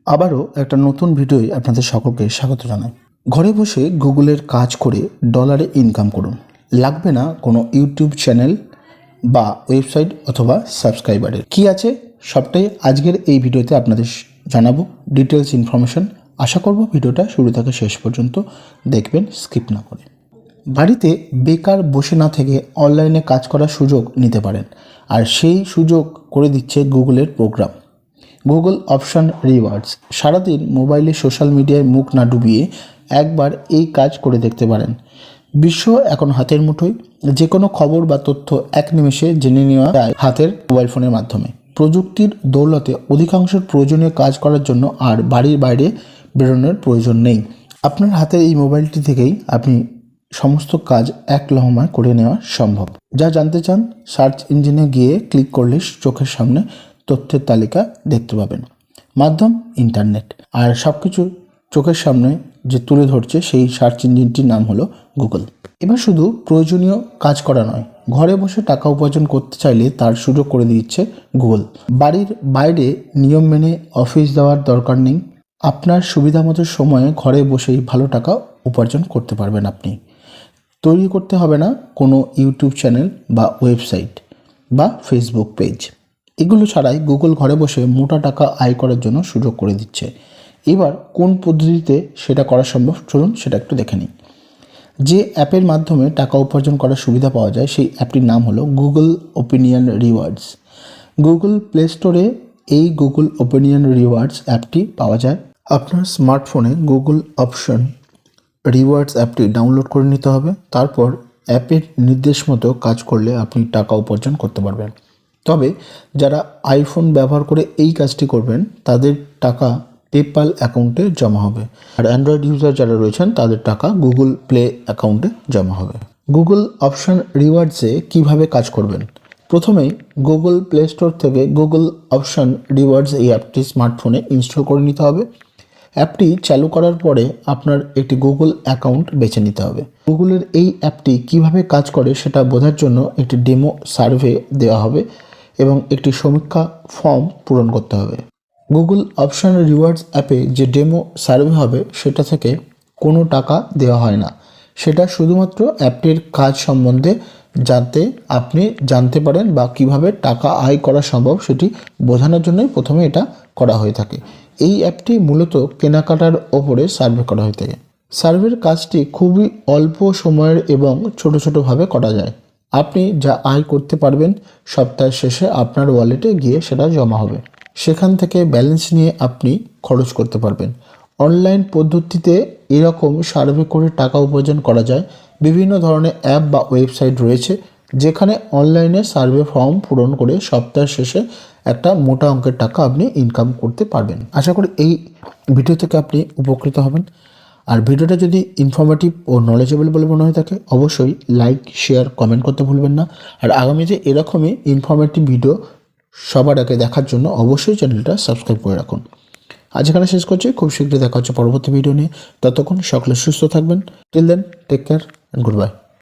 আবারও একটা নতুন ভিডিওয় আপনাদের সকলকে স্বাগত জানাই। ঘরে বসে গুগলের কাজ করে ডলারে ইনকাম করুন। লাগবে না কোনো ইউটিউব চ্যানেল বা ওয়েবসাইট অথবা সাবস্ক্রাইবারের। কি আছে সবটাই আজকের এই ভিডিওতে আপনাদের জানাবো, ডিটেলস ইনফরমেশন। আশা করব ভিডিওটা শুরু থেকে শেষ পর্যন্ত দেখবেন, স্কিপ না করে। বাড়িতে বেকার বসে না থেকে অনলাইনে কাজ করার সুযোগ নিতে পারেন, আর সেই সুযোগ করে দিচ্ছে গুগলের প্রোগ্রাম গুগল অপশন রিওয়ার্ডস। সারাদিন মোবাইলে সোশ্যাল মিডিয়ায় মুখ না ডুবিয়ে একবার এই কাজ করে দেখতে পারেন। বিশ্ব এখন হাতের মুঠোয়, যে কোনো খবর বা তথ্য এক নিমেষে জেনে নেওয়া যায় হাতের মোবাইল ফোনের মাধ্যমে। প্রযুক্তির দৌলতে অধিকাংশ প্রয়োজনীয় কাজ করার জন্য আর বাড়ির বাইরে বেরোনোর প্রয়োজন নেই। আপনার হাতের এই মোবাইলটি থেকেই আপনি সমস্ত কাজ এক লহমায় করে নেওয়া সম্ভব। যা জানতে চান সার্চ ইঞ্জিনে গিয়ে ক্লিক করলে চোখের সামনে তথ্যের তালিকা দেখতে পাবেন। মাধ্যম ইন্টারনেট, আর সব কিছু চোখের সামনে যে তুলে ধরছে সেই সার্চ ইঞ্জিনটির নাম হলো গুগল। এবার শুধু প্রয়োজনীয় কাজ করা নয়, ঘরে বসে টাকা উপার্জন করতে চাইলে তার সুযোগ করে দিচ্ছে গুগল। বাড়ির বাইরে নিয়ম মেনে অফিস যাওয়ার দরকার নেই। আপনার সুবিধামতো সময়ে ঘরে বসেই ভালো টাকা উপার্জন করতে পারবেন আপনি। তৈরি করতে হবে না কোনো ইউটিউব চ্যানেল বা ওয়েবসাইট বা ফেসবুক পেজ। এগুলো ছাড়াই গুগল ঘরে বসে মোটা টাকা আয় করার জন্য সুযোগ করে দিচ্ছে। এবার কোন পদ্ধতিতে সেটা করা সম্ভব চলুন সেটা একটু দেখে নিই। যে অ্যাপের মাধ্যমে টাকা উপার্জন করার সুবিধা পাওয়া যায় সেই অ্যাপটির নাম হলো Google opinion rewards. Google play স্টোরে এই গুগল ওপিনিয়ন রিওয়ার্ডস অ্যাপটি পাওয়া যায়। আপনার স্মার্টফোনে গুগল অপশন রিওয়ার্ডস অ্যাপটি ডাউনলোড করে নিতে হবে। তারপর অ্যাপের নির্দেশ মতো কাজ করলে আপনি টাকা উপার্জন করতে পারবেন। তবে যারা আইফোন ব্যবহার করে এই কাজটি করবেন তাদের টাকা পেপ্যাল অ্যাকাউন্টে জমা হবে, আর অ্যান্ড্রয়েড ইউজার যারা রয়েছেন তাদের টাকা গুগল প্লে অ্যাকাউন্টে জমা হবে। গুগল অপশন রিওয়ার্ডসে কিভাবে কাজ করবেন? প্রথমেই গুগল প্লে স্টোর থেকে গুগল অপশন রিওয়ার্ডস এই অ্যাপটি স্মার্টফোনে ইনস্টল করে নিতে হবে। অ্যাপটি চালু করার পরে আপনার একটি গুগল অ্যাকাউন্ট বেছে নিতে হবে। গুগলের এই অ্যাপটি কিভাবে কাজ করে সেটা বোঝার জন্য একটি ডেমো সার্ভে দেওয়া হবে এবং একটি সমীক্ষা ফর্ম পূরণ করতে হবে। গুগল অপশন রিওয়ার্ডস অ্যাপে যে ডেমো সার্ভে হবে সেটা থেকে কোনো টাকা দেওয়া হয় না। সেটা শুধুমাত্র অ্যাপটির কাজ সম্বন্ধে যাতে আপনি জানতে পারেন বা কিভাবে টাকা আয় করা সম্ভব সেটি বোঝানোর জন্যই প্রথমে এটা করা হয়ে থাকে। এই অ্যাপটি মূলত কেনাকাটার ওপরে সার্ভে করা হয়ে থাকে। সার্ভের কাজটি খুবই অল্প সময়ের এবং ছোট ছোটোভাবে করা যায়। আপনি যা আয় করতে পারবেন সপ্তাহের শেষে আপনার ওয়ালেটে গিয়ে সেটা জমা হবে। সেখান থেকে ব্যালেন্স নিয়ে আপনি খরচ করতে পারবেন। অনলাইন পদ্ধতিতে এরকম সার্ভে করে টাকা উপার্জন করা যায়। বিভিন্ন ধরনের অ্যাপ বা ওয়েবসাইট রয়েছে যেখানে অনলাইনে সার্ভে ফর্ম পূরণ করে সপ্তাহের শেষে একটা মোটা অঙ্কের টাকা আপনি ইনকাম করতে পারবেন। আশা করি এই ভিডিও থেকে আপনি উপকৃত হবেন। আর ভিডিওটা যদি ইনফরমেটিভ ও নলেজেবল বলে মনে হয়ে থাকে অবশ্যই লাইক, শেয়ার, কমেন্ট করতে ভুলবেন না। আর আগামীতে এরকমই ইনফরমেটিভ ভিডিও সবার আগে দেখার জন্য অবশ্যই চ্যানেলটা সাবস্ক্রাইব করে রাখুন। আজ এখানে শেষ করছি, খুব শীঘ্রই দেখা হচ্ছে পরবর্তী ভিডিও নিয়ে। ততক্ষণ সকলে সুস্থ থাকবেন। Till then, take care and good by.